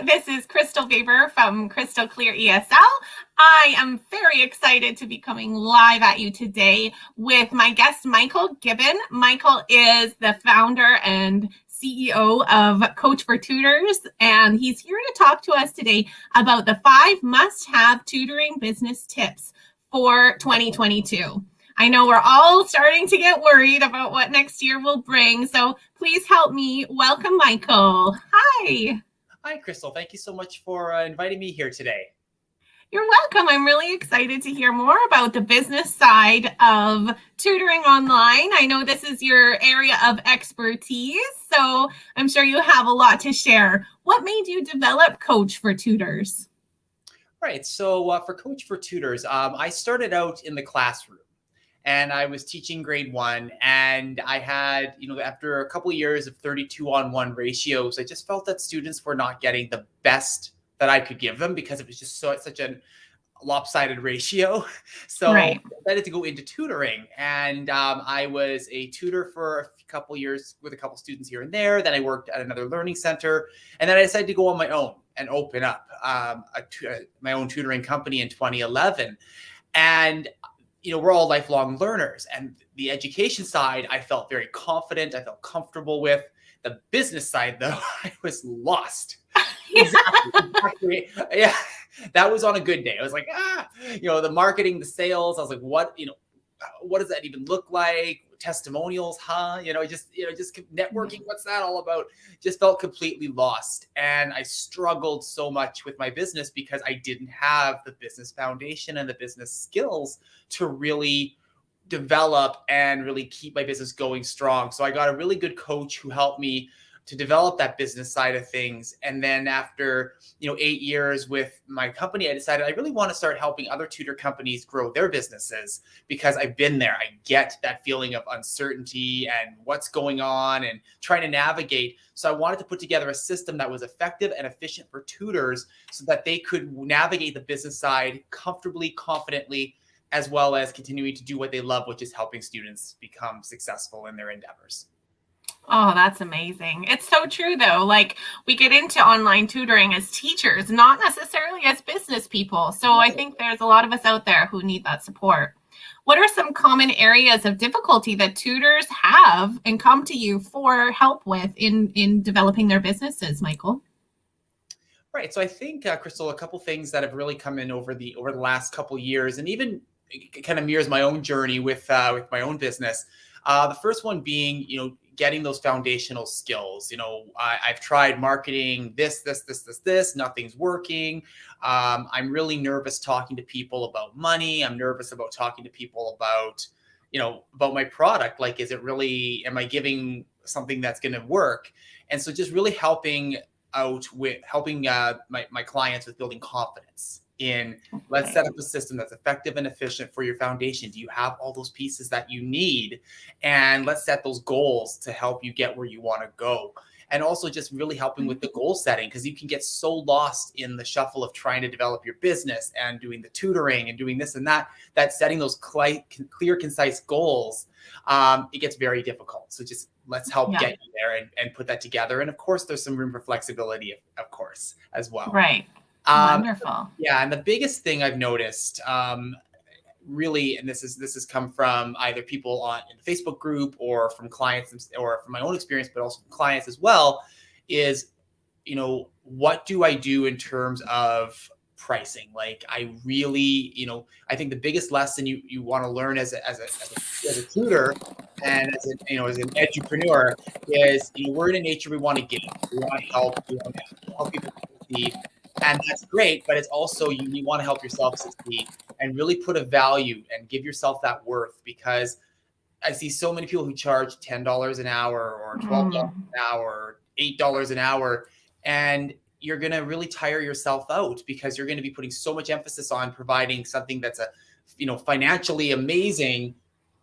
This is Crystal Weber from Crystal Clear ESL. I am very excited to be coming live at you today with my guest, Michael Gibben. Michael is the founder and CEO of Coach for Tutors, and he's here to talk to us today about the 5 must-have tutoring business tips for 2022. I know we're all starting to get worried about what next year will bring, so please help me welcome Michael. Hi. Hi, Crystal. Thank you so much for inviting me here today. You're welcome. I'm really excited to hear more about the business side of tutoring online. I know this is your area of expertise, so I'm sure you have a lot to share. What made you develop Coach for Tutors? Right. So for Coach for Tutors, I started out in the classroom. And I was teaching grade 1, and I had, after a couple of years of 32-on-1 ratios, I just felt that students were not getting the best that I could give them because it was just such a lopsided ratio. So Right. I decided to go into tutoring, and I was a tutor for a couple of years with a couple of students here and there. Then I worked at another learning center, and then I decided to go on my own and open up my own tutoring company in 2011. And we're all lifelong learners, and the education side, I felt very confident. I felt comfortable with. The business side, though, I was lost. Exactly. Yeah. That was on a good day. I was like, the marketing, the sales. I was like, what does that even look like? Testimonials, just networking. What's that all about? Just felt completely lost. And I struggled so much with my business because I didn't have the business foundation and the business skills to really develop and really keep my business going strong. So I got a really good coach who helped me to develop that business side of things. And then after, 8 years with my company, I decided I really want to start helping other tutor companies grow their businesses because I've been there. I get that feeling of uncertainty and what's going on and trying to navigate. So I wanted to put together a system that was effective and efficient for tutors so that they could navigate the business side comfortably, confidently, as well as continuing to do what they love, which is helping students become successful in their endeavors. Oh, that's amazing. It's so true, though. Like, we get into online tutoring as teachers, not necessarily as business people. So I think there's a lot of us out there who need that support. What are some common areas of difficulty that tutors have and come to you for help with in developing their businesses, Michael? Right. So I think, Crystal, a couple things that have really come in over the last couple of years, and even kind of mirrors my own journey with my own business. The first one being, getting those foundational skills. I've tried marketing this, nothing's working. I'm really nervous talking to people about money. I'm nervous about talking to people about my product. Like, am I giving something that's going to work? And so just really helping my clients with building confidence in let's set up a system that's effective and efficient for your foundation. Do you have all those pieces that you need? And let's set those goals to help you get where you want to go. And also just really helping with the goal setting, because you can get so lost in the shuffle of trying to develop your business and doing the tutoring and doing this and that setting those clear, concise goals, it gets very difficult. So just let's help get you there and put that together. And of course, there's some room for flexibility, of course, as well. Right. Wonderful. Yeah. And the biggest thing I've noticed, really, and this has come from either people in the Facebook group or from clients or from my own experience, but also from clients as well, is, what do I do in terms of pricing? Like, I really, I think the biggest lesson you want to learn as a tutor and as an edupreneur is, we're in a nature we want to give. We want to help. We want to help people succeed. And that's great, but it's also you want to help yourself succeed and really put a value and give yourself that worth, because I see so many people who charge $10 an hour or $12 an hour, or $8 an hour, and you're going to really tire yourself out because you're going to be putting so much emphasis on providing something that's financially amazing,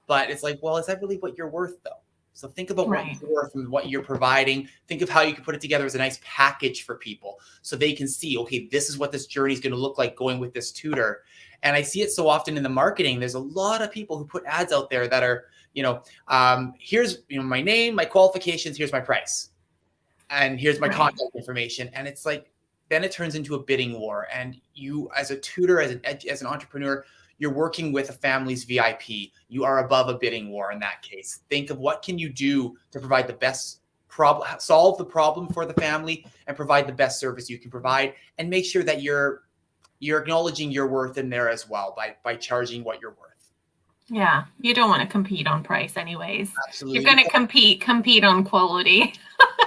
but it's like, well, is that really what you're worth though? So think about what you're worth and what you're providing. Think of how you can put it together as a nice package for people so they can see, okay, this is what this journey is going to look like going with this tutor. And I see it so often in the marketing. There's a lot of people who put ads out there that are, here's my name, my qualifications, here's my price, and here's my contact information. And it's like, then it turns into a bidding war. And you, as a tutor, as an entrepreneur, you're working with a family's VIP. You are above a bidding war in that case. Think of what can you do to provide the best solve the problem for the family and provide the best service you can provide, and make sure that you're acknowledging your worth in there as well by charging what you're worth. Yeah, you don't want to compete on price anyways. Absolutely. You're going to compete on quality.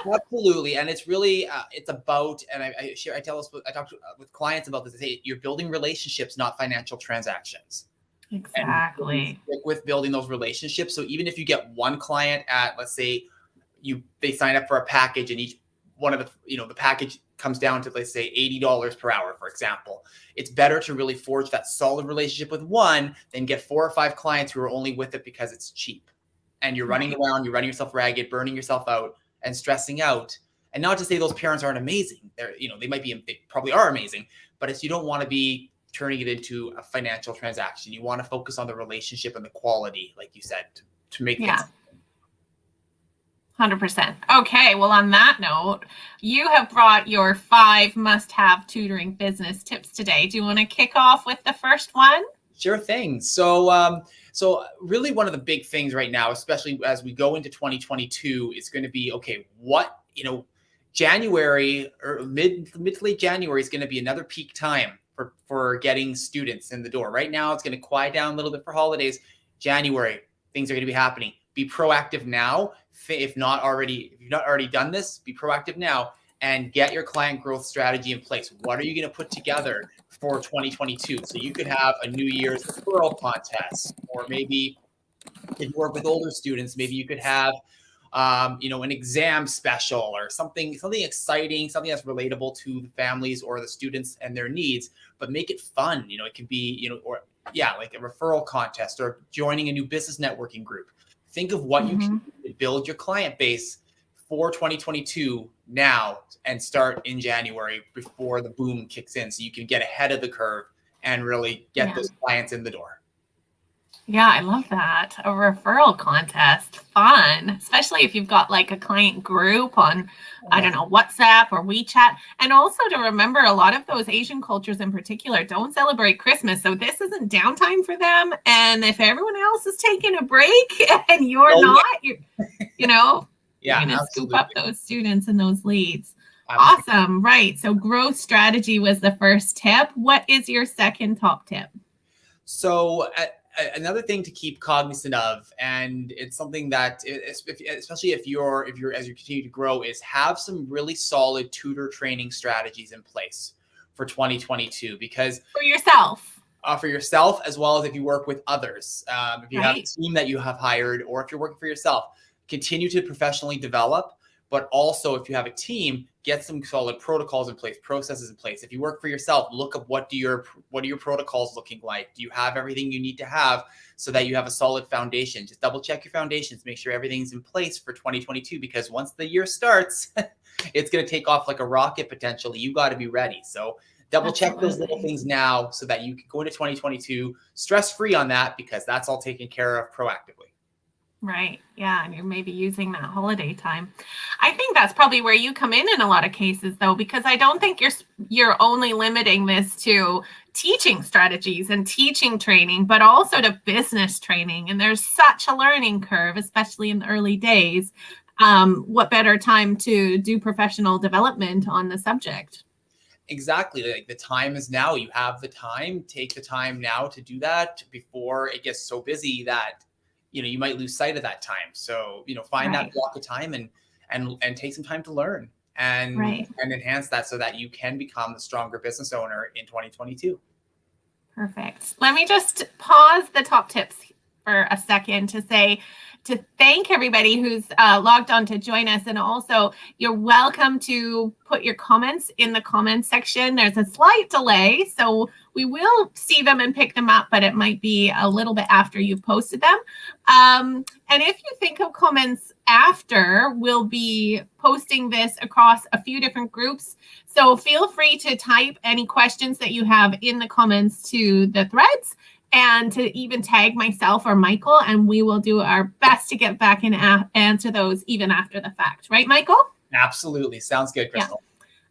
Absolutely. And it's really, it's about, and I talk with clients about this. I say, you're building relationships, not financial transactions. Exactly. And stick with building those relationships. So even if you get one client at, let's say they sign up for a package, and each one of the package comes down to, let's say, $80 per hour, for example, it's better to really forge that solid relationship with one than get 4 or 5 clients who are only with it because it's cheap. And you're running around, you're running yourself ragged, burning yourself out and stressing out. And not to say those parents aren't amazing. They probably are amazing, but you don't want to be turning it into a financial transaction. You want to focus on the relationship and the quality, like you said, to make things. 100%. Okay, well, on that note, you have brought your 5 must-have tutoring business tips today. Do you want to kick off with the first one? Sure thing. So really one of the big things right now, especially as we go into 2022, is going to be, okay, January or mid to late January is going to be another peak time for getting students in the door. Right now, it's going to quiet down a little bit for holidays. January, things are going to be happening. Be proactive now. If you've not already done this, be proactive now and get your client growth strategy in place. What are you going to put together for 2022? So you could have a New Year's referral contest, or maybe if you work with older students, maybe you could have, an exam special or something exciting, something that's relatable to the families or the students and their needs, but make it fun. It could be, like a referral contest or joining a new business networking group. Think of what you can do to build your client base for 2022 now and start in January before the boom kicks in, so you can get ahead of the curve and really get those clients in the door. Yeah, I love that. A referral contest. Fun, especially if you've got like a client group on, I don't know, WhatsApp or WeChat. And also to remember, a lot of those Asian cultures in particular don't celebrate Christmas. So this isn't downtime for them. And if everyone else is taking a break and you're not, you're going to scoop up those students and those leads. Awesome. Right. So growth strategy was the first tip. What is your second top tip? So another thing to keep cognizant of, and it's something that, especially if you're as you continue to grow, is have some really solid tutor training strategies in place for 2022. Because for yourself, as well as if you work with others, if you have a team that you have hired, or if you're working for yourself, continue to professionally develop. But also, if you have a team, get some solid protocols in place, processes in place. If you work for yourself, look up what are your protocols looking like? Do you have everything you need to have so that you have a solid foundation? Just double check your foundations, make sure everything's in place for 2022, because once the year starts, it's going to take off like a rocket potentially. You got to be ready. So double check those little things now so that you can go into 2022 stress-free on that, because that's all taken care of proactively. Right. Yeah. And you're maybe using that holiday time. I think that's probably where you come in a lot of cases, though, because I don't think you're only limiting this to teaching strategies and teaching training, but also to business training. And there's such a learning curve, especially in the early days. What better time to do professional development on the subject? Exactly. Like, the time is now. You have the time. Take the time now to do that before it gets so busy that you might lose sight of that time. So, find that block of time and take some time to learn and enhance that so that you can become the stronger business owner in 2022. Perfect. Let me just pause the top tips for a second to thank everybody who's logged on to join us. And also, you're welcome to put your comments in the comments section. There's a slight delay, so we will see them and pick them up, but it might be a little bit after you've posted them. And if you think of comments after, we'll be posting this across a few different groups. So feel free to type any questions that you have in the comments to the threads, and to even tag myself or Michael, and we will do our best to get back and answer those even after the fact. Right, Michael? Absolutely. Sounds good, Crystal.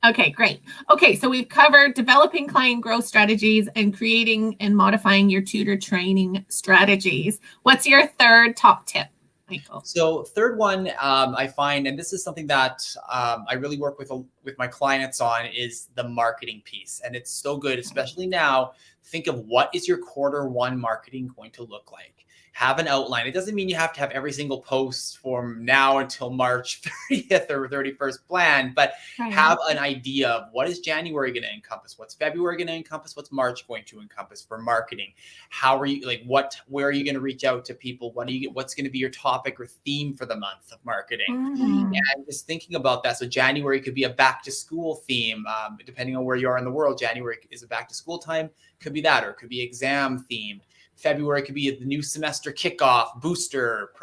Okay, great. Okay, so we've covered developing client growth strategies and creating and modifying your tutor training strategies. What's your third top tip, Michael? So third one, I find, and this is something that I really work with my clients on, is the marketing piece. And it's so good, especially now. Think of what is your quarter 1 marketing going to look like. Have an outline. It doesn't mean you have to have every single post from now until March 30th or 31st planned, but have an idea of what is January going to encompass, what's February going to encompass, what's March going to encompass for marketing. How are you, like, where are you going to reach out to people? What's going to be your topic or theme for the month of marketing? And just thinking about that. So January could be a back to school theme, depending on where you are in the world. January is a back to school time, could be that, or it could be exam themed. February could be the new semester kickoff booster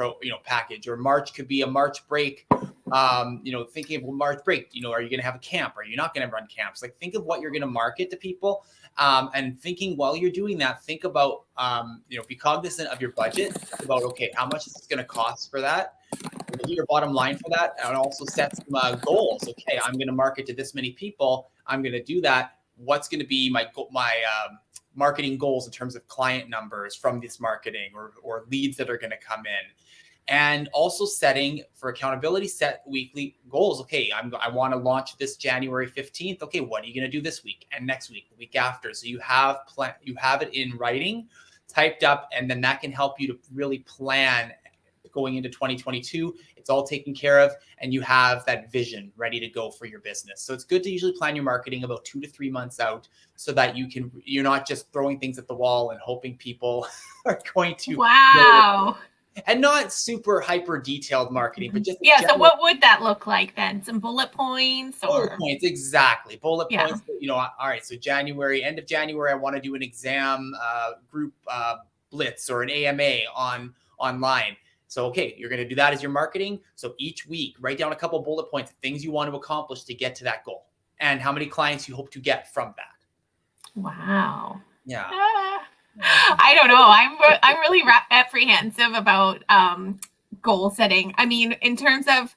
package, or March could be a March break. Thinking of March break, are you going to have a camp? Are you not going to run camps? Like, think of what you're going to market to people. And thinking while you're doing that, think about, be cognizant of your budget. Think about, okay, how much is this going to cost for that? Your bottom line for that, and also set some goals. Okay, I'm going to market to this many people. I'm going to do that. What's going to be my marketing goals in terms of client numbers from this marketing, or leads that are going to come in? And also setting for accountability, set weekly goals. Okay, I want to launch this January 15th. Okay, what are you going to do this week and next week, the week after? So you have it in writing, typed up, and then that can help you to really plan going into 2022. It's all taken care of, and you have that vision ready to go for your business. So it's good to usually plan your marketing about 2 to 3 months out, so that you're not just throwing things at the wall and hoping people are going to. Wow. And not super hyper detailed marketing, but just So what would that look like then? Some bullet points? Bullet points, exactly. Bullet points. All right. So end of January, I want to do an exam group blitz or an AMA online. So, okay, you're going to do that as your marketing. So each week, write down a couple bullet points, things you want to accomplish to get to that goal, and how many clients you hope to get from that. Wow. Yeah. I don't know. I'm really apprehensive about goal setting. I mean, in terms of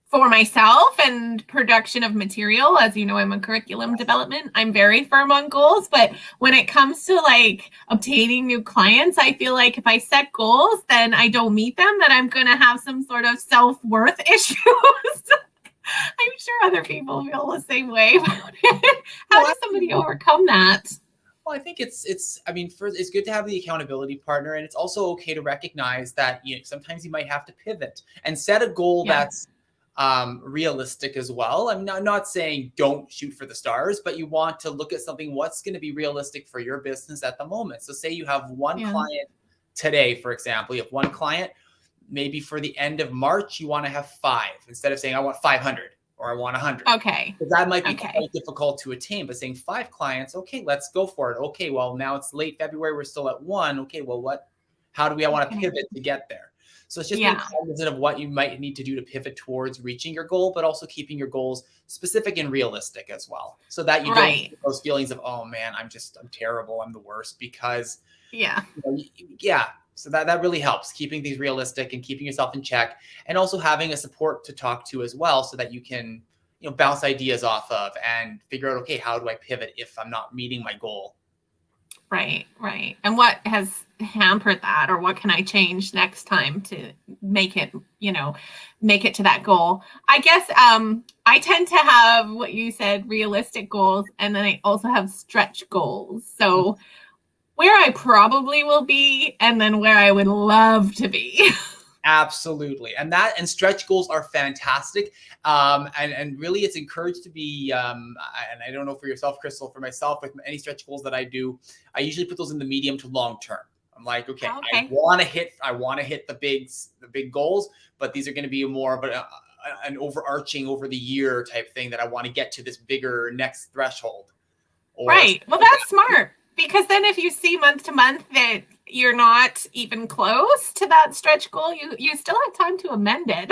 for myself and production of material, as you know, I'm a curriculum development. I'm very firm on goals, but when it comes to like obtaining new clients, I feel like if I set goals, then I don't meet them, that I'm going to have some sort of self-worth issues. I'm sure other people feel the same way about it. How does somebody overcome that? Well, I think it's good to have the accountability partner, and it's also okay to recognize that sometimes you might have to pivot and set a goal that's realistic as well. I'm not saying don't shoot for the stars, but you want to look at something, what's going to be realistic for your business at the moment. So say you have one client today, for example, you have one client, maybe for the end of March, you want to have 5 instead of saying I want 500 or I want 100. Okay. Because that might be quite difficult to attain, but saying 5 clients, okay, let's go for it. Okay, well, now it's late February, we're still at 1. Okay, well, how do I want to pivot to get there? So it's just being cognizant of what you might need to do to pivot towards reaching your goal, but also keeping your goals specific and realistic as well. So that you don't get those feelings of, oh man, I'm terrible, I'm the worst, because so that really helps, keeping things realistic and keeping yourself in check, and also having a support to talk to as well, so that you can bounce ideas off of and figure out, okay, how do I pivot if I'm not meeting my goal? Right. And what has hampered that, or what can I change next time to make it to that goal? I guess I tend to have what you said, realistic goals, and then I also have stretch goals. So where I probably will be, and then where I would love to be. Absolutely. And stretch goals are fantastic. And really it's encouraged to be, and I don't know for yourself, Crystal, for myself, with any stretch goals that I do, I usually put those in the medium to long term. I'm like, okay. I want to hit the big goals, but these are going to be more of an overarching over the year type thing, that I want to get to this bigger next threshold. Right. Well, that's smart, because then if you see month to month that you're not even close to that stretch goal, you still have time to amend it.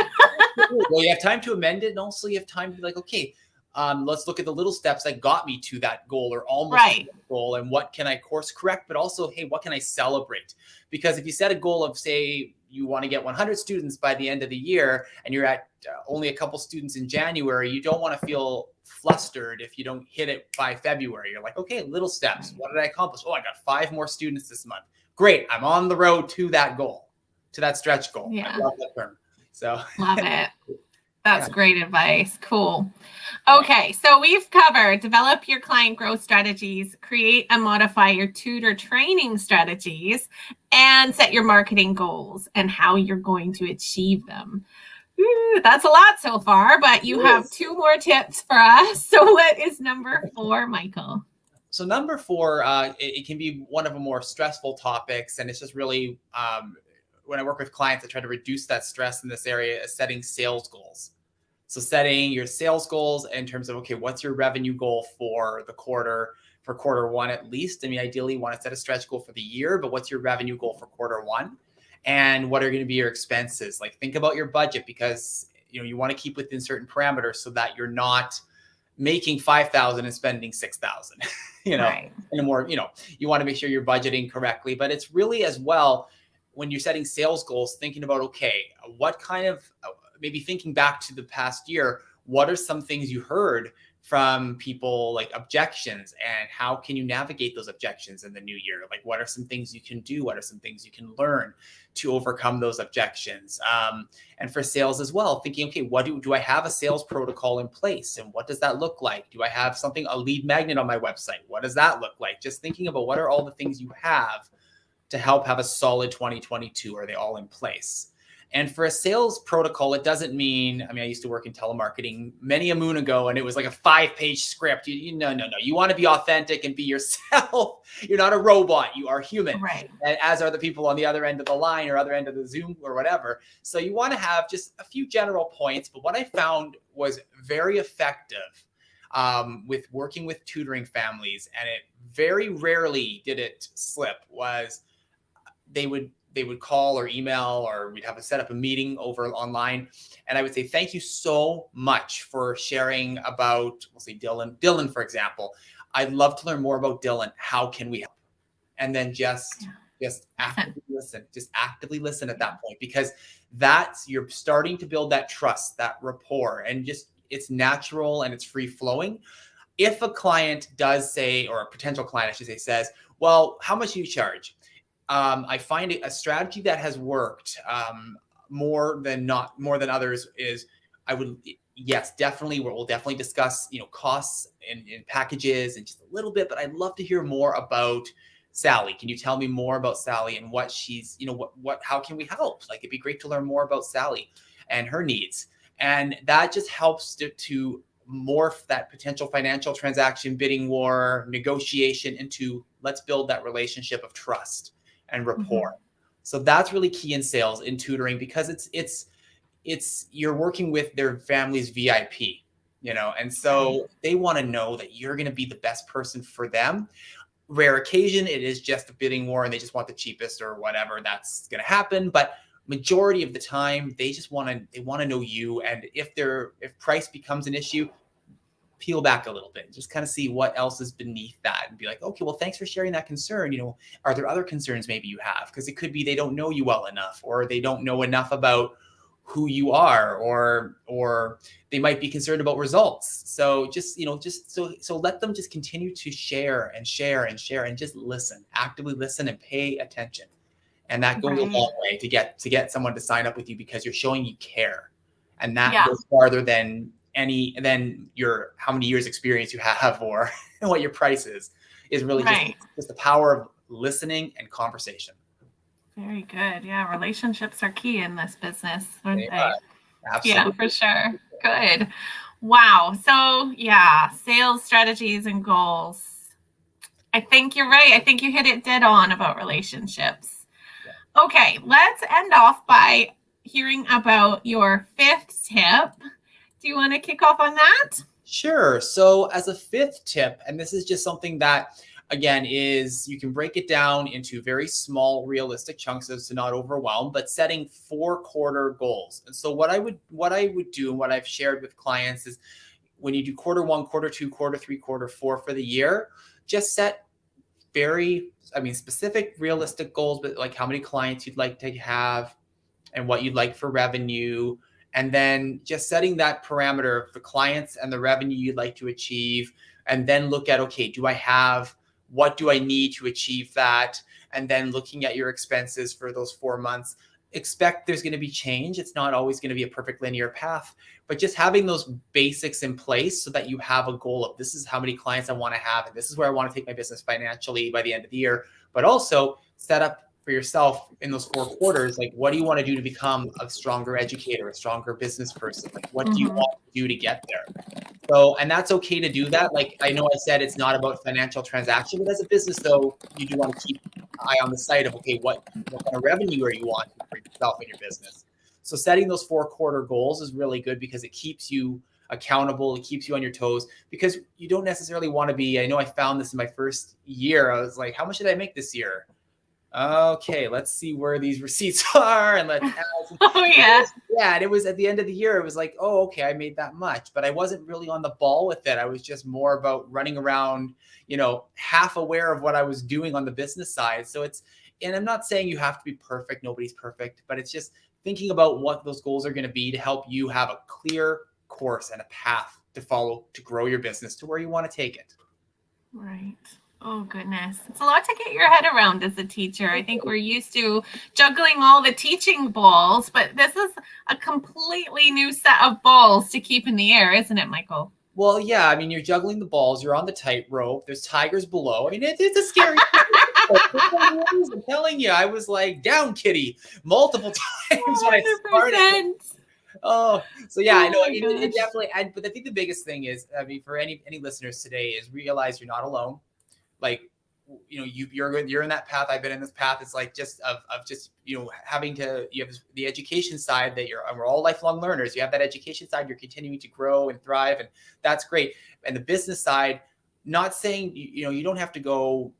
Well, you have time to amend it, and also you have time to be like, okay, let's look at the little steps that got me to that goal, or almost to that goal, and what can I course correct, but also, hey, what can I celebrate? Because if you set a goal of, say, you want to get 100 students by the end of the year and you're at only a couple students in January, you don't want to feel flustered if you don't hit it by February. You're like, okay, little steps. What did I accomplish? Oh, I got 5 more students this month. Great. I'm on the road to that goal, to that stretch goal. Yeah. I love that term. So love it. That's great advice. Cool. Okay, so we've covered develop your client growth strategies, create and modify your tutor training strategies, and set your marketing goals and how you're going to achieve them. Ooh, that's a lot so far, but you have 2 more tips for us. So what is number 4, Michael? So number 4, it can be one of the more stressful topics, and it's just really when I work with clients, I try to reduce that stress in this area, is setting sales goals. So setting your sales goals in terms of, okay, what's your revenue goal for the quarter, for quarter 1 at least? I mean, ideally you want to set a stretch goal for the year, but what's your revenue goal for quarter 1? And what are going to be your expenses? Like, think about your budget, because you want to keep within certain parameters so that you're not making 5,000 and spending 6,000. Right. In a more, you want to make sure you're budgeting correctly, but it's really as well when you're setting sales goals, thinking about, okay, what kind of, maybe thinking back to the past year, what are some things you heard from people, like objections, and how can you navigate those objections in the new year? Like, what are some things you can do? What are some things you can learn to overcome those objections? And for sales as well, thinking, okay, what do I have a sales protocol in place? And what does that look like? Do I have a lead magnet on my website? What does that look like? Just thinking about what are all the things you have to help have a solid 2022? Are they all in place? And for a sales protocol, it doesn't mean, I used to work in telemarketing many a moon ago, and it was like a 5-page script. No. You want to be authentic and be yourself. You're not a robot. You are human, right? As are the people on the other end of the line or other end of the Zoom or whatever. So you want to have just a few general points. But what I found was very effective with working with tutoring families, and it very rarely did it slip, was they would call or email, or we'd have to set up a meeting over online. And I would say, thank you so much for sharing about, we'll say Dylan, for example. I'd love to learn more about Dylan. How can we help? And then just actively listen at that point, because you're starting to build that trust, that rapport, and just, it's natural and it's free flowing. If a client does say, or a potential client, I should say, says, well, how much do you charge? I find it a strategy that has worked more than others is we'll definitely discuss, costs and packages and just a little bit, but I'd love to hear more about Sally. Can you tell me more about Sally and what she's, how can we help? Like, it'd be great to learn more about Sally and her needs. And that just helps to morph that potential financial transaction, bidding war, negotiation into, let's build that relationship of trust and rapport. Mm-hmm. So that's really key in sales, in tutoring, because it's you're working with their family's VIP, and so they want to know that you're going to be the best person for them. Rare occasion, it is just a bidding war and they just want the cheapest or whatever, that's going to happen. But majority of the time, they just want to know you. And if price becomes an issue, peel back a little bit, just kind of see what else is beneath that and be like, okay, well, thanks for sharing that concern. Are there other concerns maybe you have? Because it could be they don't know you well enough, or they don't know enough about who you are, or they might be concerned about results. So just let them just continue to share and just listen, actively listen and pay attention. And that goes a long way to get someone to sign up with you, because you're showing you care. And that goes farther than how many years experience you have, or what your price is really just the power of listening and conversation. Very good. Yeah, relationships are key in this business, aren't they? Absolutely. Yeah, for sure. Good. Wow. So sales strategies and goals. I think you're right. I think you hit it dead on about relationships. Yeah. Okay, let's end off by hearing about your 5th tip. Do you want to kick off on that? Sure. So as a 5th tip, and this is just something that, again, is you can break it down into very small, realistic chunks as to not overwhelm, but setting 4-quarter goals. And so what I would do, and what I've shared with clients, is when you do quarter 1, quarter 2, quarter 3, quarter 4 for the year, just set specific, realistic goals, but like how many clients you'd like to have, and what you'd like for revenue, and then just setting that parameter of the clients and the revenue you'd like to achieve, and then look at, okay, what do I need to achieve that? And then looking at your expenses for those 4 months. Expect there's going to be change. It's not always going to be a perfect linear path, but just having those basics in place so that you have a goal of, this is how many clients I want to have, and this is where I want to take my business financially by the end of the year. But also set up for yourself in those 4 quarters, like, what do you want to do to become a stronger educator, a stronger business person? Like, what do you want to do to get there? So, and that's okay to do that. Like, I know I said it's not about financial transaction, but as a business, though, you do want to keep an eye on the site of, okay, what kind of revenue are you wanting for yourself and your business? So setting those 4 quarter goals is really good because it keeps you accountable. It keeps you on your toes, because you don't necessarily want to be, I know I found this in my first year. I was like, how much did I make this year? Okay, let's see where these receipts are, and let's add some. Oh yeah. Yeah, and it was at the end of the year, it was like, oh, okay, I made that much, but I wasn't really on the ball with it. I was just more about running around, half aware of what I was doing on the business side. So and I'm not saying you have to be perfect. Nobody's perfect, but it's just thinking about what those goals are going to be to help you have a clear course and a path to follow to grow your business to where you want to take it. Right. Oh, goodness. It's a lot to get your head around as a teacher. I think we're used to juggling all the teaching balls, but this is a completely new set of balls to keep in the air, isn't it, Michael? Well, yeah. I mean, you're juggling the balls. You're on the tightrope. There's tigers below. I mean, it's a scary I'm telling you, I was like, down, kitty, multiple times when I started. Oh, so yeah, I know. It definitely. But I think the biggest thing is, I mean, for any listeners today, is realize you're not alone. Like, you're in that path. I've been in this path. It's like just having to, you have the education side that we're all lifelong learners. You have that education side. You're continuing to grow and thrive, and that's great. And the business side, not saying you don't have to go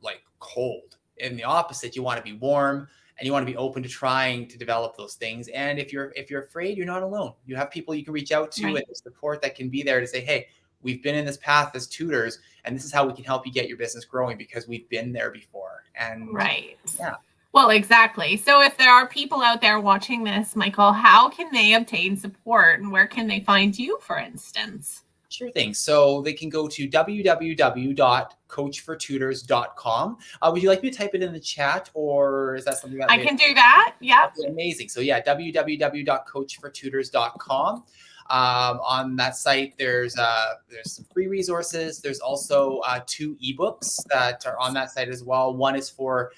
like cold. In the opposite, you want to be warm and you want to be open to trying to develop those things. And if you're afraid, you're not alone. You have people you can reach out to, right, and support that can be there to say, hey, we've been in this path as tutors, and this is how we can help you get your business growing because we've been there before. And right. Yeah. Well, exactly. So if there are people out there watching this, Michael, how can they obtain support, and where can they find you, for instance? Sure thing. So they can go to www.coachfortutors.com. Would you like me to type it in the chat, or is that something that I can do that? Yep. Amazing. So yeah, www.coachfortutors.com. On that site, there's some free resources. There's also 2 ebooks that are on that site as well. One is for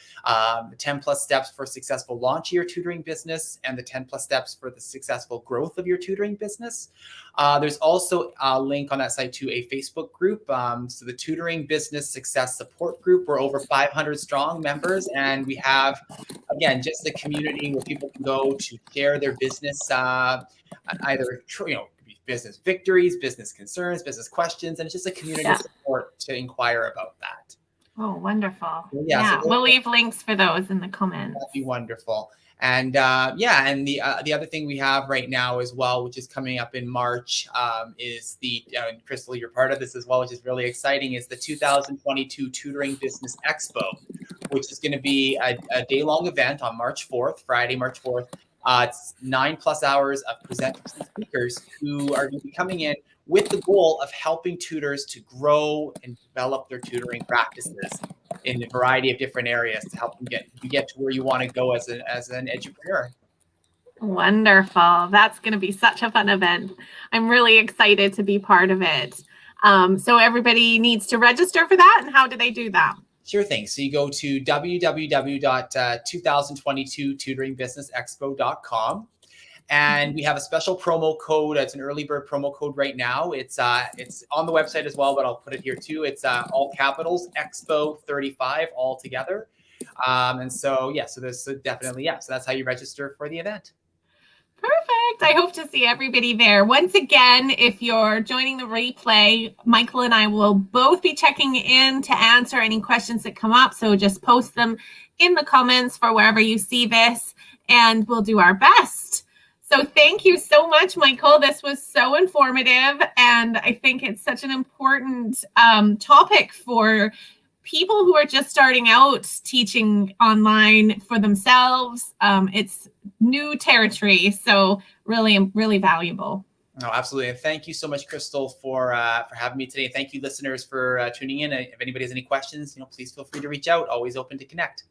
10 plus steps for successful launch of your tutoring business, and the 10 plus steps for the successful growth of your tutoring business. There's also a link on that site to a Facebook group. So the Tutoring Business Success Support Group, we're over 500 strong members, and we have, again, just a community where people can go to share their business, either business victories, business concerns, business questions, and it's just a community of support to inquire about that. Oh, wonderful. Yeah, so we'll leave links for those in the comments. That'd be wonderful. And and the other thing we have right now as well, which is coming up in March, is the Crystal, you're part of this as well, which is really exciting, is the 2022 Tutoring Business Expo, which is going to be a day-long event on March 4th, Friday, March 4th. It's 9+ hours of presenters and speakers who are going to be coming in with the goal of helping tutors to grow and develop their tutoring practices in a variety of different areas to help them get to where you want to go as an entrepreneur. Wonderful. That's going to be such a fun event. I'm really excited to be part of it. So everybody needs to register for that. And how do they do that? Sure thing. So you go to www.2022tutoringbusinessexpo.com. And we have a special promo code. It's an early bird promo code right now. It's on the website as well, but I'll put it here too. It's all capitals, Expo 35 all together. And so, so there's definitely, so that's how you register for the event. Perfect. I hope to see everybody there. Once again, if you're joining the replay, Michael and I will both be checking in to answer any questions that come up. So just post them in the comments for wherever you see this, and we'll do our best. So thank you so much, Michael. This was so informative, and I think it's such an important topic for people who are just starting out teaching online for themselves. It's new territory, so really, really valuable. Oh, absolutely. And thank you so much, Crystal, for having me today. Thank you, listeners, for tuning in. If anybody has any questions, please feel free to reach out. Always open to connect.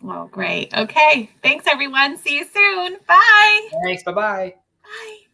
Well, great. Okay. Thanks, everyone. See you soon. Bye. Thanks. Bye-bye. Bye.